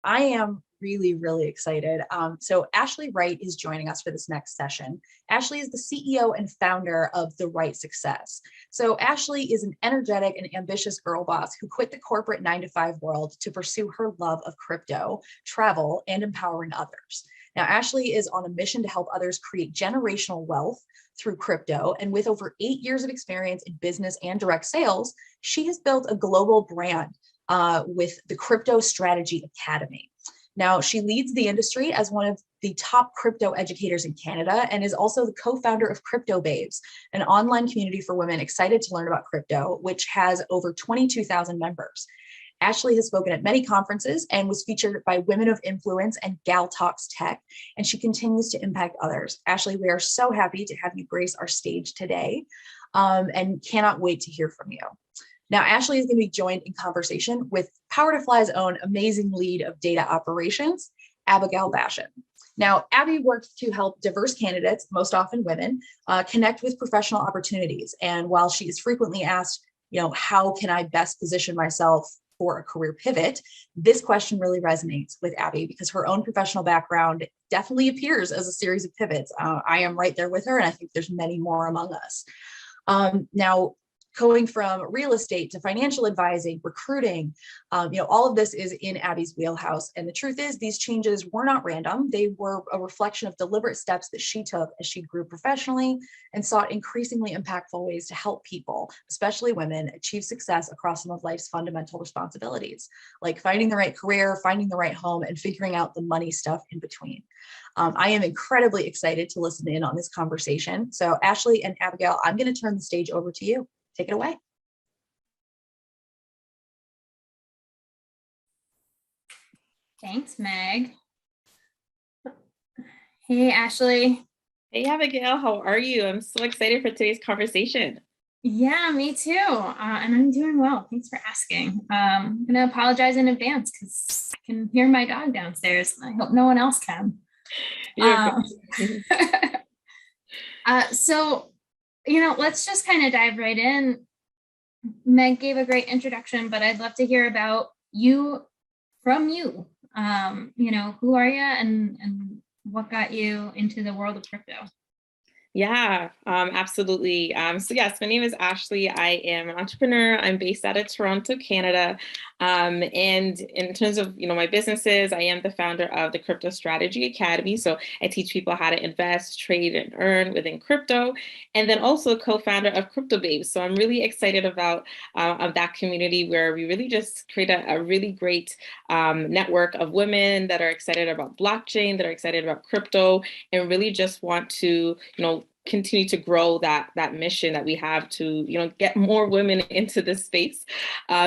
I am really, really excited. So Ashley Wright is joining us for this next session. Ashley is the CEO and founder of the Wright Success. So Ashley is an energetic and ambitious girl boss who quit the corporate 9-to-5 world to pursue her love of crypto, travel, and empowering others. Now, Ashley is on a mission to help others create generational wealth through crypto. And with over 8 years of experience in business and direct sales, she has built a global brand with the Crypto Strategy Academy. Now, she leads the industry as one of the top crypto educators in Canada and is also the co-founder of Crypto Babes, an online community for women excited to learn about crypto, which has over 22,000 members. Ashley has spoken at many conferences and was featured by Women of Influence and Gal Talks Tech, and she continues to impact others. Ashley, we are so happy to have you grace our stage today and cannot wait to hear from you. Now, Ashley is going to be joined in conversation with Power to Fly's own amazing lead of data operations, Abigail Bashan. Now, Abby works to help diverse candidates, most often women, connect with professional opportunities. And while she is frequently asked, how can I best position myself for a career pivot, this question really resonates with Abby because her own professional background definitely appears as a series of pivots. I am right there with her, and I think there's many more among us. Now, going from real estate to financial advising, recruiting, all of this is in Abby's wheelhouse. And the truth is, these changes were not random. They were a reflection of deliberate steps that she took as she grew professionally and sought increasingly impactful ways to help people, especially women, achieve success across some of life's fundamental responsibilities, like finding the right career, finding the right home, and figuring out the money stuff in between. I am incredibly excited to listen in on this conversation. So Ashley and Abigail, I'm going to turn the stage over to you. Take it away. Thanks, Meg. Hey, Ashley. Hey, Abigail, how are you? I'm so excited for today's conversation. Yeah, me too. And I'm doing well. Thanks for asking. I'm going to apologize in advance because I can hear my dog downstairs. And I hope no one else can. So, let's just kind of dive right in. Meg gave a great introduction, but I'd love to hear about you from you. Who are you and what got you into the world of crypto? Yeah, absolutely. So yes, my name is Ashley. I am an entrepreneur. I'm based out of Toronto, Canada. And in terms of, my businesses, I am the founder of the Crypto Strategy Academy. So I teach people how to invest, trade, and earn within crypto. And then also co-founder of Crypto Babes. So I'm really excited about of that community where we really just create a really great network of women that are excited about blockchain, that are excited about crypto, and really just want to, continue to grow that mission that we have to get more women into this space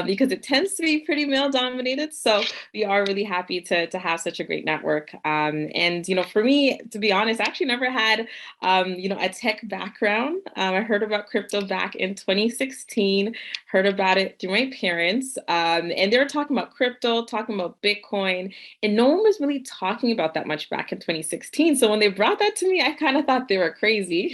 because it tends to be pretty male dominated. So we are really happy to have such a great network. And for me, to be honest, I actually never had a tech background. I heard about crypto back in 2016, heard about it through my parents, and they were talking about crypto, talking about Bitcoin, and no one was really talking about that much back in 2016. So when they brought that to me, I kind of thought they were crazy.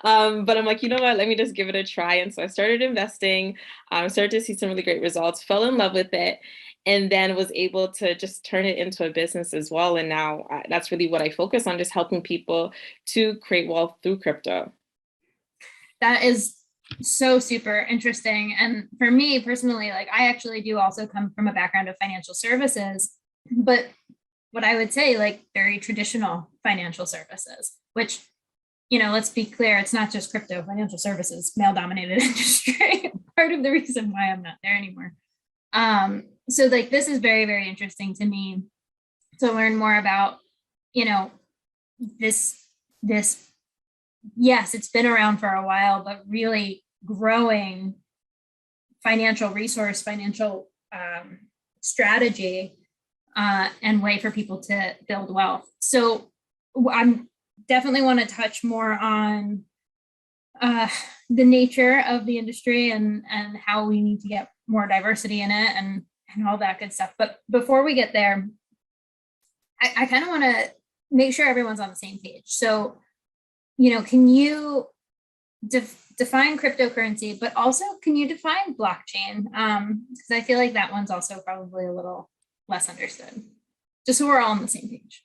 But I'm like, you know what, let me just give it a try. And so I started investing, started to see some really great results, fell in love with it, and then was able to just turn it into a business as well. And now that's really what I focus on, just helping people to create wealth through crypto. That is so super interesting. And for me personally, I actually do also come from a background of financial services, but what I would say, very traditional financial services, which let's be clear, it's not just crypto, financial services, male-dominated industry. Part of the reason why I'm not there anymore. So this is very, very interesting to me to learn more about, this, yes, it's been around for a while, but really growing financial resource, financial strategy and way for people to build wealth. So I'm definitely want to touch more on the nature of the industry and how we need to get more diversity in it and all that good stuff. But before we get there, I kind of want to make sure everyone's on the same page. So, can you define cryptocurrency, but also can you define blockchain? Because I feel like that one's also probably a little less understood. just so we're all on the same page.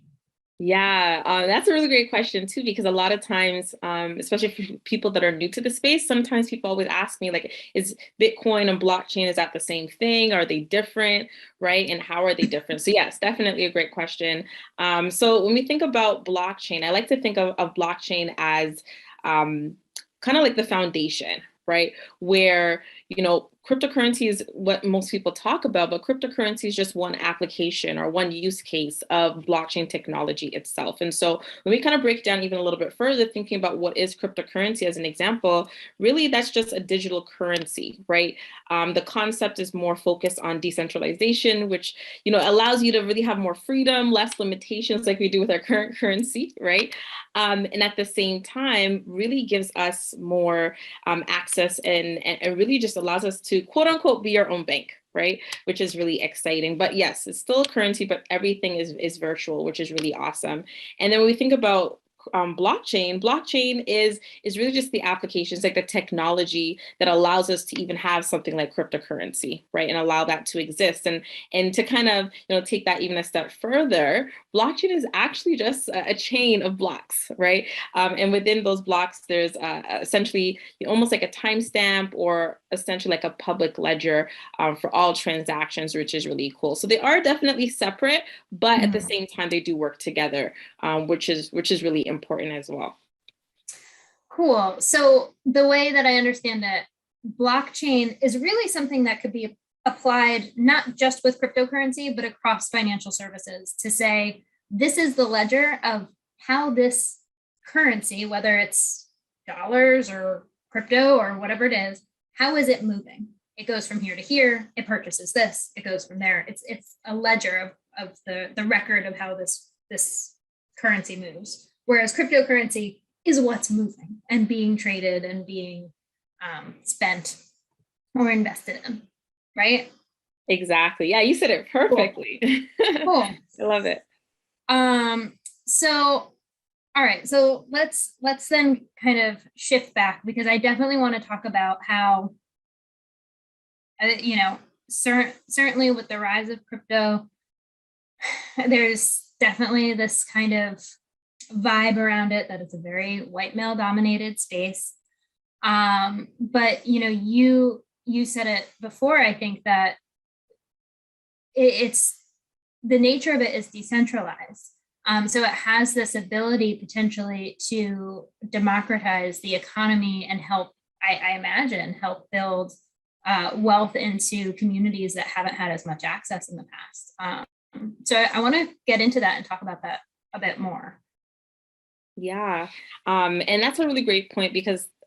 Yeah, that's a really great question too, because a lot of times, especially for people that are new to the space, sometimes people always ask me like, is Bitcoin and blockchain, is that the same thing? Are they different, right? And how are they different? So yes, definitely a great question. So when we think about blockchain, I like to think of blockchain as kind of like the foundation, right? Where, cryptocurrency is what most people talk about, but cryptocurrency is just one application or one use case of blockchain technology itself. And so when we kind of break down even a little bit further, thinking about what is cryptocurrency as an example, really that's just a digital currency, right? The concept is more focused on decentralization, which, allows you to really have more freedom, less limitations like we do with our current currency, right? And at the same time, really gives us more access and really just allows us to quote unquote be our own bank, right? Which is really exciting. But yes, it's still a currency, but everything is virtual, which is really awesome. And then when we think about blockchain is really just the applications, like the technology that allows us to even have something like cryptocurrency, right? And allow that to exist. And to kind of, take that even a step further, blockchain is actually just a chain of blocks, right? And within those blocks, there's essentially almost like a timestamp or essentially like a public ledger for all transactions, which is really cool. So they are definitely separate, but at the same time, they do work together, which is really important as well. Cool. So the way that I understand it, blockchain is really something that could be applied not just with cryptocurrency, but across financial services to say, this is the ledger of how this currency, whether it's dollars or crypto or whatever it is, how is it moving? It goes from here to here, it purchases this, it goes from there. It's a ledger of the record of how this currency moves. Whereas cryptocurrency is what's moving and being traded and being spent or invested in, right? Exactly. Yeah, you said it perfectly. Cool. I love it. So, all right. So let's then kind of shift back, because I definitely want to talk about how, certainly with the rise of crypto, there's definitely this kind of vibe around it that it's a very white male dominated space. But you said it before, I think that it's the nature of it is decentralized. So it has this ability potentially to democratize the economy and help, I imagine, help build wealth into communities that haven't had as much access in the past. So I want to get into that and talk about that a bit more. Yeah. And that's a really great point,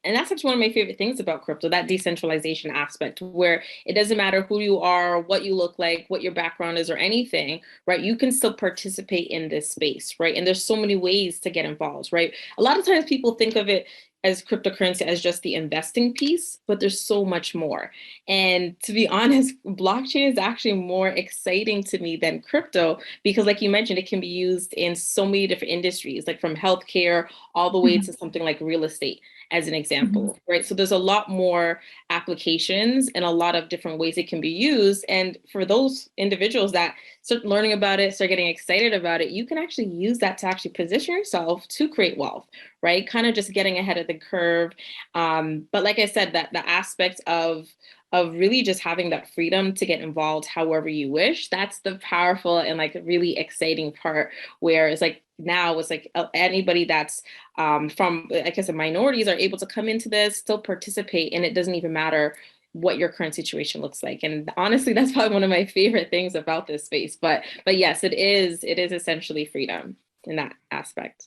and that's actually one of my favorite things about crypto, that decentralization aspect, where it doesn't matter who you are, what you look like, what your background is or anything, right? You can still participate in this space, right? And there's so many ways to get involved, right? A lot of times people think of it as cryptocurrency as just the investing piece, but there's so much more. And to be honest, blockchain is actually more exciting to me than crypto, because like you mentioned, it can be used in so many different industries, like from healthcare all the way to something like real estate, as an example, right? So there's a lot more applications and a lot of different ways it can be used. And for those individuals that start learning about it, start getting excited about it, you can actually use that to actually position yourself to create wealth, right? Kind of just getting ahead of the curve. But like I said, that the aspect of really just having that freedom to get involved however you wish, that's the powerful and like really exciting part, where it's like now it's like anybody that's from, I guess, the minorities are able to come into this, still participate, and it doesn't even matter what your current situation looks like. And honestly, that's probably one of my favorite things about this space. But yes, it is essentially freedom in that aspect.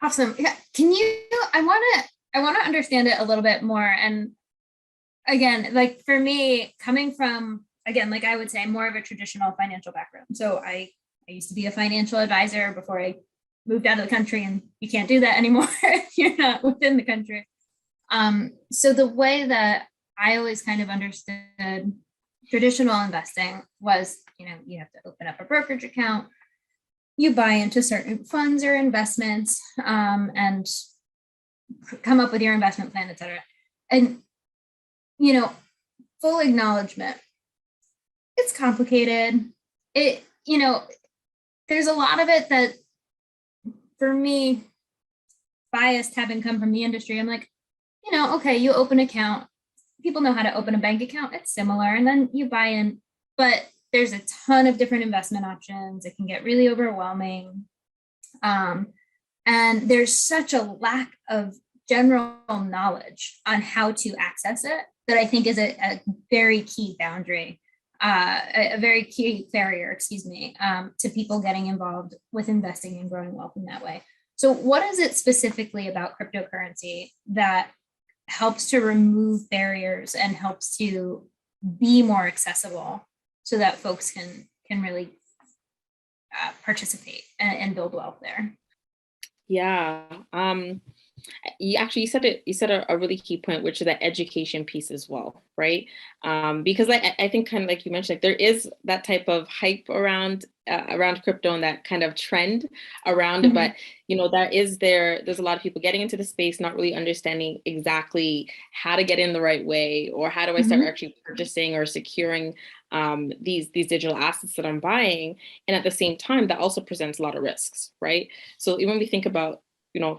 Awesome. Yeah. I want to understand it a little bit more. And again, like for me, coming from, again, like I would say, more of a traditional financial background. So I used to be a financial advisor before I moved out of the country, and you can't do that anymore if you're not within the country. So the way that I always kind of understood traditional investing was, you have to open up a brokerage account, you buy into certain funds or investments, and come up with your investment plan, et cetera. And, full acknowledgement, it's complicated. you know, there's a lot of it that, for me, biased having come from the industry, I'm like, okay, you open an account, people know how to open a bank account, it's similar, and then you buy in, but there's a ton of different investment options. It can get really overwhelming. And there's such a lack of general knowledge on how to access it that I think is a very key boundary, a very key barrier, excuse me, to people getting involved with investing and growing wealth in that way. So what is it specifically about cryptocurrency that helps to remove barriers and helps to be more accessible so that folks can really participate and build wealth there? Yeah. You said a really key point, which is that education piece as well, right? Because I think, kind of like you mentioned, like, there is that type of hype around crypto and that kind of trend around it, but there's a lot of people getting into the space not really understanding exactly how to get in the right way, or how do I start actually purchasing or securing these digital assets that I'm buying. And at the same time, that also presents a lot of risks, right? So when we think about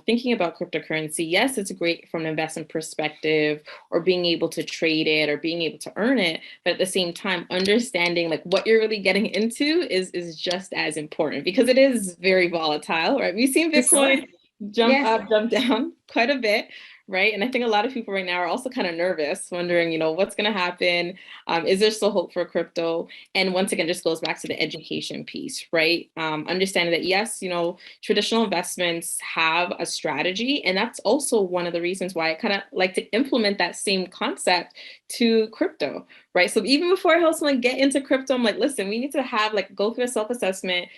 thinking about cryptocurrency, yes, it's great from an investment perspective, or being able to trade it or being able to earn it. But at the same time, understanding like what you're really getting into is just as important, because it is very volatile, right? We've seen Bitcoin jump up, jump down quite a bit, right? And I think a lot of people right now are also kind of nervous, wondering, what's going to happen? Is there still hope for crypto? And once again, just goes back to the education piece, right? Understanding that, yes, traditional investments have a strategy. And that's also one of the reasons why I kind of like to implement that same concept to crypto, right? So even before I help someone get into crypto, I'm like, listen, we need to have go through a self-assessment,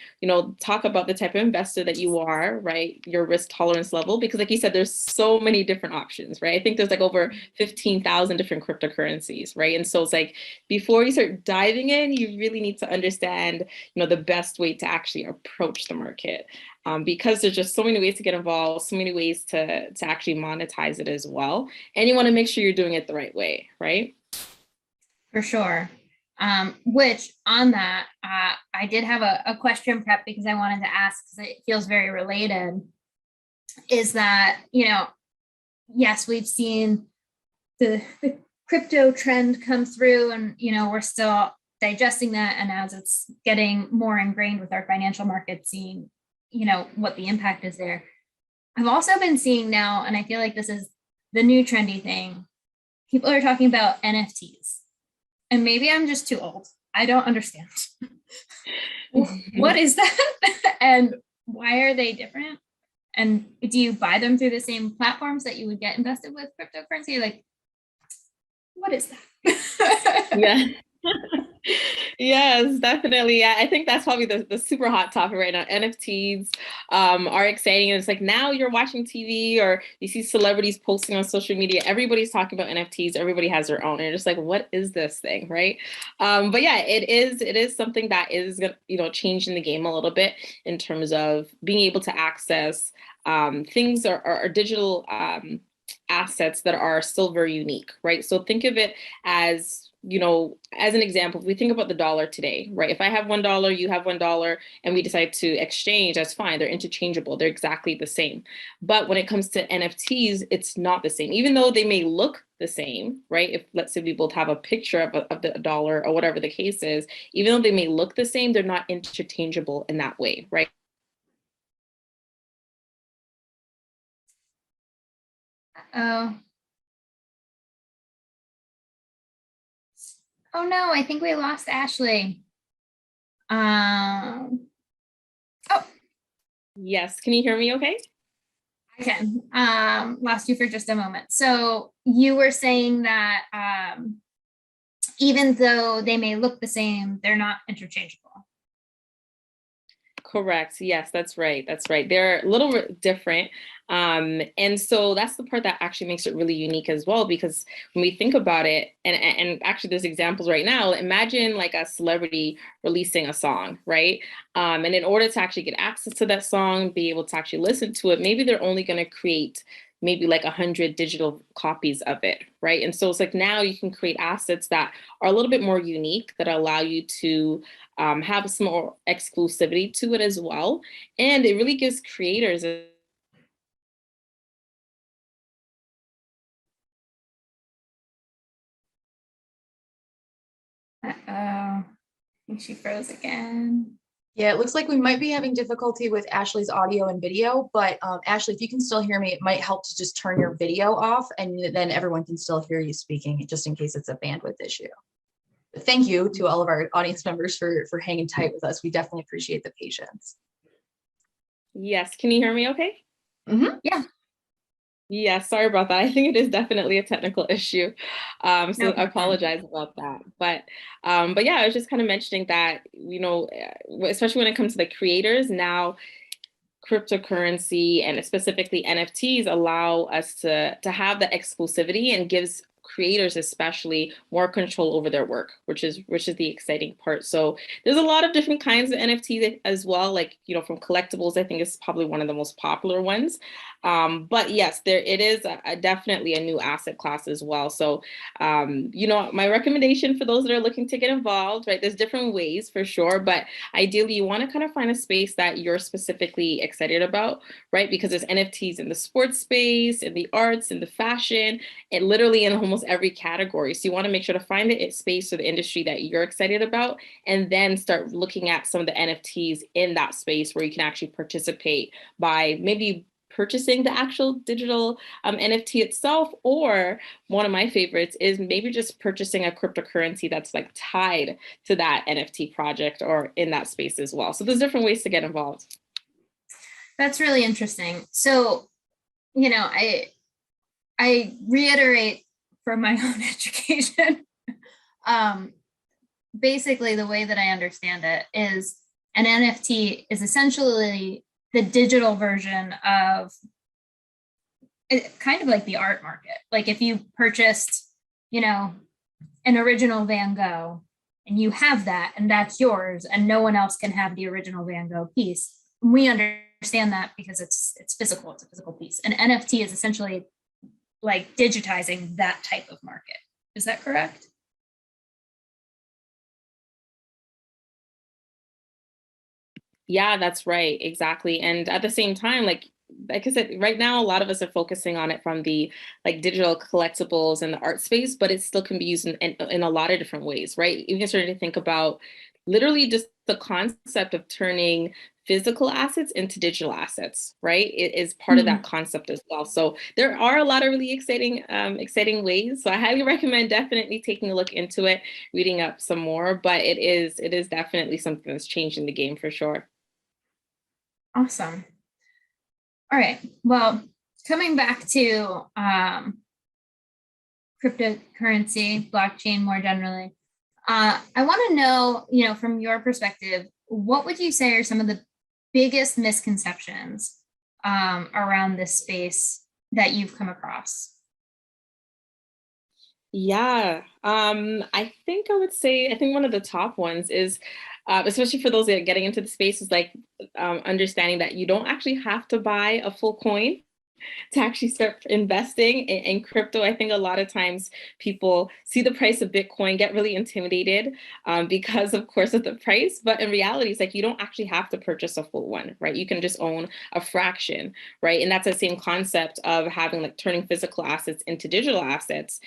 talk about the type of investor that you are, right? Your risk tolerance level, because like you said, there's so many different options, right? I think there's over 15,000 different cryptocurrencies, right? And so it's like, before you start diving in, you really need to understand, the best way to actually approach the market. Because there's just so many ways to get involved, so many ways to actually monetize it as well. And you want to make sure you're doing it the right way, right? For sure. Which on that, I did have a question prep because I wanted to ask, because it feels very related, is that, yes, we've seen the crypto trend come through, and, we're still digesting that. And as it's getting more ingrained with our financial markets, seeing, what the impact is there. I've also been seeing now, and I feel like this is the new trendy thing, people are talking about NFTs. And maybe I'm just too old. I don't understand. What is that? And why are they different? And do you buy them through the same platforms that you would get invested with cryptocurrency? Like, what is that? Yeah. Yes, definitely. Yeah, I think that's probably the super hot topic right now. NFTs are exciting. And it's like, now you're watching TV or you see celebrities posting on social media. Everybody's talking about NFTs. Everybody has their own. And you're just like, what is this thing, right? But yeah, it is something that is, changing the game a little bit in terms of being able to access things or digital assets that are still very unique, right? So think of it as, as an example, if we think about the dollar today, right? If I have $1, you have $1, and we decide to exchange, that's fine. They're interchangeable. They're exactly the same. But when it comes to NFTs, it's not the same, even though they may look the same, right? If let's say we both have a picture of the dollar or whatever the case is, even though they may look the same, they're not interchangeable in that way, right? Oh no, I think we lost Ashley. Oh, yes. Can you hear me okay? I can. Lost you for just a moment. So you were saying that even though they may look the same, they're not interchangeable. Correct. Yes, that's right. That's right. They're a little bit different. And so that's the part that actually makes it really unique as well, because when we think about it, and actually there's examples right now, imagine like a celebrity releasing a song, right? And in order to actually get access to that song, be able to actually listen to it, maybe they're only going to create maybe like 100 digital copies of it, right? And so it's like now you can create assets that are a little bit more unique, that allow you to have some more exclusivity to it as well. And it really gives creators Uh-oh, I think she froze again. Yeah, it looks like we might be having difficulty with Ashley's audio and video, but Ashley, if you can still hear me, it might help to just turn your video off and then everyone can still hear you speaking, just in case it's a bandwidth issue. But thank you to all of our audience members for hanging tight with us. We definitely appreciate the patience. Yes, can you hear me okay? Yeah. Yeah, sorry about that. I think it is definitely a technical issue. So No I problem. apologize about that. But yeah, I was just kind of mentioning that, especially when it comes to the creators now, cryptocurrency and specifically NFTs allow us to have the exclusivity and gives creators especially more control over their work, which is the exciting part. So there's a lot of different kinds of NFTs as well, like, from collectibles, I think is probably one of the most popular ones. But yes, there it is definitely a new asset class as well. So my recommendation for those that are looking to get involved, right? There's different ways for sure, but ideally you want to kind of find a space that you're specifically excited about, right? Because there's NFTs in the sports space, in the arts, in the fashion, and literally in almost every category. So you want to make sure to find the space or the industry that you're excited about, and then start looking at some of the NFTs in that space where you can actually participate by maybe purchasing the actual digital NFT itself, or one of my favorites is maybe just purchasing a cryptocurrency that's like tied to that NFT project or in that space as well. So there's different ways to get involved. That's really interesting. So, I reiterate from my own education. Basically, the way that I understand it is an NFT is essentially the digital version of kind of like the art market. Like if you purchased, an original Van Gogh and you have that and that's yours and no one else can have the original Van Gogh piece. We understand that because it's physical, it's a physical piece. An NFT is essentially like digitizing that type of market. Is that correct? Yeah, that's right. Exactly. And at the same time, like I said, right now, a lot of us are focusing on it from the like digital collectibles and the art space, but it still can be used in a lot of different ways, right? Even starting to think about literally just the concept of turning physical assets into digital assets, right? It is part of that concept as well. So there are a lot of really exciting ways. So I highly recommend definitely taking a look into it, reading up some more, but it is definitely something that's changing the game for sure. Awesome. All right. Well, coming back to cryptocurrency, blockchain more generally, I want to know, from your perspective, what would you say are some of the biggest misconceptions around this space that you've come across? Yeah, I think I think one of the top ones is, especially for those that are getting into the space, is like understanding that you don't actually have to buy a full coin to actually start investing in crypto. I think a lot of times people see the price of Bitcoin, get really intimidated because, of course, of the price. But in reality, it's like you don't actually have to purchase a full one, right? You can just own a fraction, right? And that's the same concept of having like turning physical assets into digital assets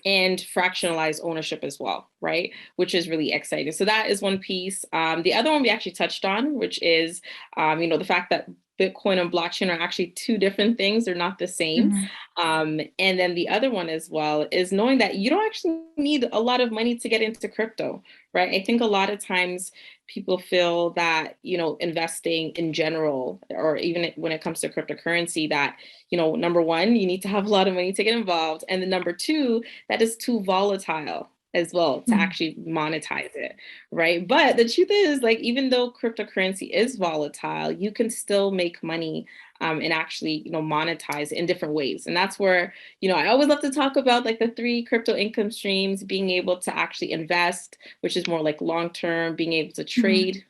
and fractionalized ownership as well, right? Which is really exciting. So that is one piece. The other one we actually touched on, which is, the fact that Bitcoin and blockchain are actually two different things. They're not the same. And then the other one as well is knowing that you don't actually need a lot of money to get into crypto, right? I think a lot of times people feel that, investing in general, or even when it comes to cryptocurrency, that, number one, you need to have a lot of money to get involved. And then number two, that is too volatile, as well to actually monetize it, right? But the truth is, like, even though cryptocurrency is volatile, you can still make money and actually, monetize in different ways. And that's where, I always love to talk about like the 3 crypto income streams: being able to actually invest, which is more like long-term, being able to trade,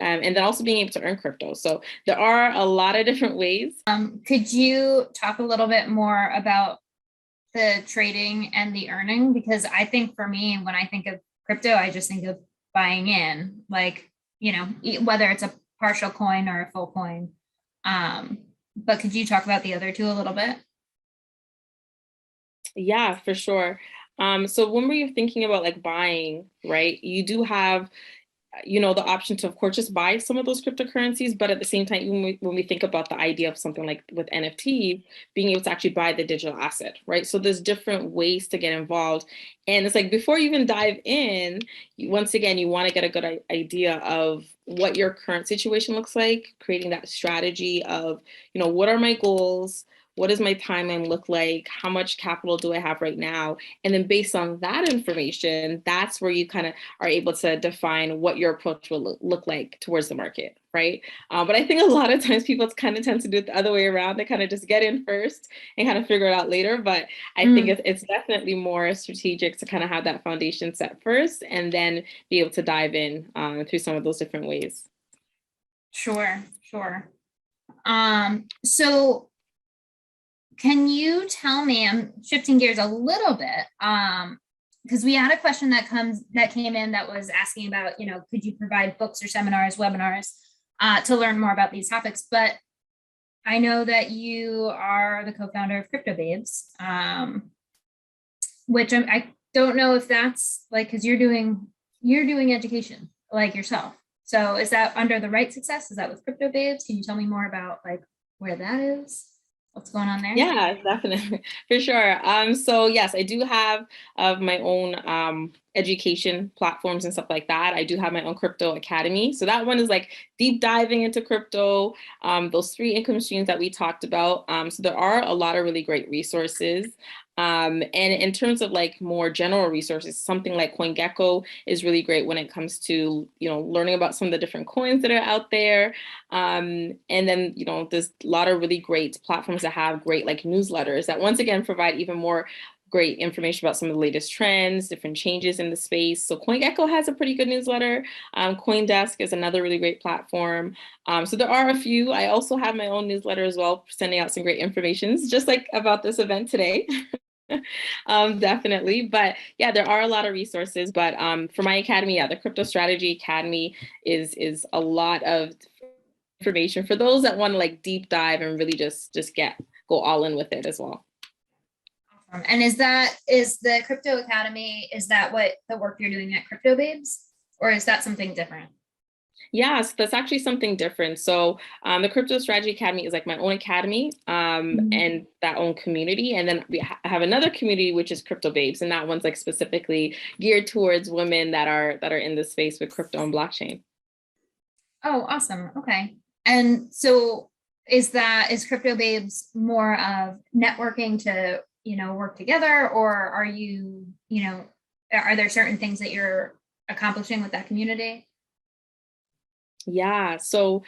and then also being able to earn crypto. So there are a lot of different ways. Could you talk a little bit more about the trading and the earning? Because I think for me, when I think of crypto, I just think of buying in, like, whether it's a partial coin or a full coin. But could you talk about the other 2 a little bit? Yeah, for sure. So when we're thinking about like buying, right, you do have the option to, of course, just buy some of those cryptocurrencies. But at the same time, when we think about the idea of something like with NFT, being able to actually buy the digital asset, right? So there's different ways to get involved. And it's like, before you even dive in, once again, you want to get a good idea of what your current situation looks like, creating that strategy of, what are my goals? What does my timeline look like? How much capital do I have right now? And then based on that information, that's where you kind of are able to define what your approach will look like towards the market, right? But I think a lot of times people kind of tend to do it the other way around. They kind of just get in first and kind of figure it out later. But I think it's definitely more strategic to kind of have that foundation set first and then be able to dive in through some of those different ways. Sure. So can you tell me, I'm shifting gears a little bit, because we had a question that came in that was asking about, could you provide books or seminars, webinars, to learn more about these topics? But I know that you are the co-founder of Crypto Babes, which I don't know if that's like, because you're doing education like yourself. So is that under the Wright success? Is that with Crypto Babes? Can you tell me more about like where that is? What's going on there? Yeah, definitely. For sure. So yes, I do have my own education platforms and stuff like that. I do have my own crypto academy. So that one is like deep diving into crypto, those 3 income streams that we talked about. So there are a lot of really great resources. And in terms of like more general resources, something like CoinGecko is really great when it comes to, learning about some of the different coins that are out there. And then, there's a lot of really great platforms that have great like newsletters that once again provide even more great information about some of the latest trends, different changes in the space. So CoinGecko has a pretty good newsletter. CoinDesk is another really great platform. So there are a few. I also have my own newsletter as well, sending out some great information, just like about this event today. Definitely. But yeah, there are a lot of resources. But for my academy, the Crypto Strategy Academy is a lot of information for those that want to like deep dive and really just go all in with it as well. Awesome. And is the Crypto Academy, is that what the work you're doing at Crypto Babes, or is that something different? Yes, that's actually something different. So the Crypto Strategy Academy is like my own academy and that own community. And then we have another community, which is Crypto Babes. And that one's like specifically geared towards women that are in the space with crypto and blockchain. Oh, awesome. Okay. And so is Crypto Babes more of networking to, work together, or are you, are there certain things that you're accomplishing with that community? Yeah, so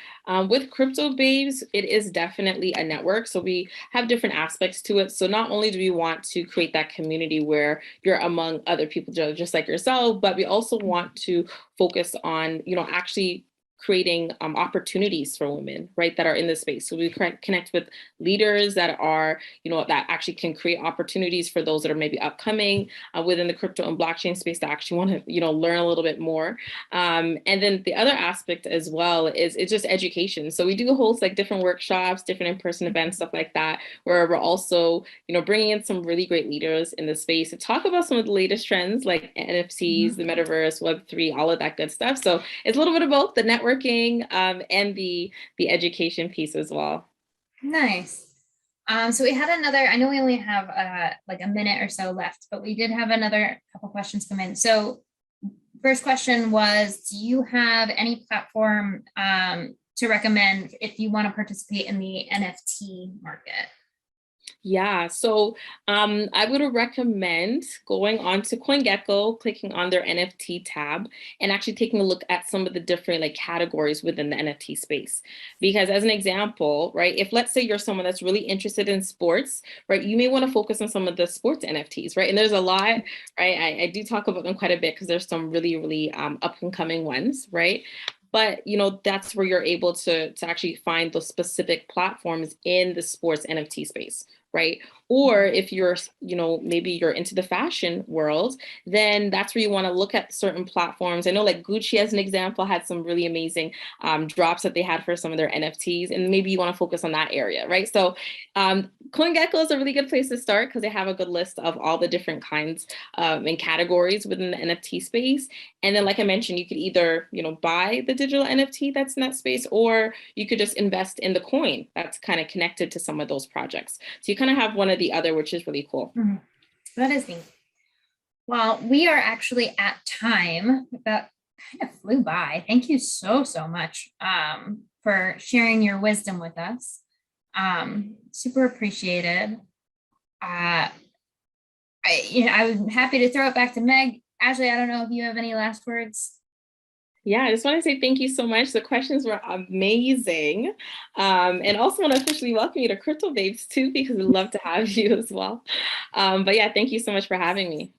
with Crypto Babes, it is definitely a network. So we have different aspects to it. So not only do we want to create that community where you're among other people just like yourself, but we also want to focus on, actually creating opportunities for women, right, that are in this space. So we connect with leaders that are, that actually can create opportunities for those that are maybe upcoming within the crypto and blockchain space that actually want to, learn a little bit more. And then the other aspect as well is it's just education. So we do host like different workshops, different in-person events, stuff like that, where we're also, bringing in some really great leaders in the space to talk about some of the latest trends like NFTs, the metaverse, Web3, all of that good stuff. So it's a little bit of both, the networking and the education piece as well. Nice. So we had another, I know we only have like a minute or so left, but we did have another couple questions come in. So first question was, do you have any platform to recommend if you want to participate in the NFT market? Yeah, so I would recommend going on to CoinGecko, clicking on their NFT tab, and actually taking a look at some of the different like categories within the NFT space. Because as an example, right, if let's say you're someone that's really interested in sports, right, you may want to focus on some of the sports NFTs, right? And there's a lot, right? I do talk about them quite a bit because there's some really, really up and coming ones, right? But that's where you're able to actually find those specific platforms in the sports NFT space, right? Or if you're, maybe you're into the fashion world, then that's where you want to look at certain platforms. I know like Gucci, as an example, had some really amazing drops that they had for some of their NFTs, and maybe you want to focus on that area, right? So CoinGecko is a really good place to start because they have a good list of all the different kinds and categories within the NFT space. And then, like I mentioned, you could either, buy the digital NFT that's in that space, or you could just invest in the coin that's kind of connected to some of those projects. So you kind of have one or the other, which is really cool. Mm-hmm. That is neat. Well, we are actually at time. That kind of flew by. Thank you so much for sharing your wisdom with us. Super appreciated. I'm happy to throw it back to Meg. Ashley, I don't know if you have any last words. Yeah, I just want to say thank you so much. The questions were amazing. And also want to officially welcome you to Crypto Babes too, because I'd love to have you as well. But yeah, thank you so much for having me.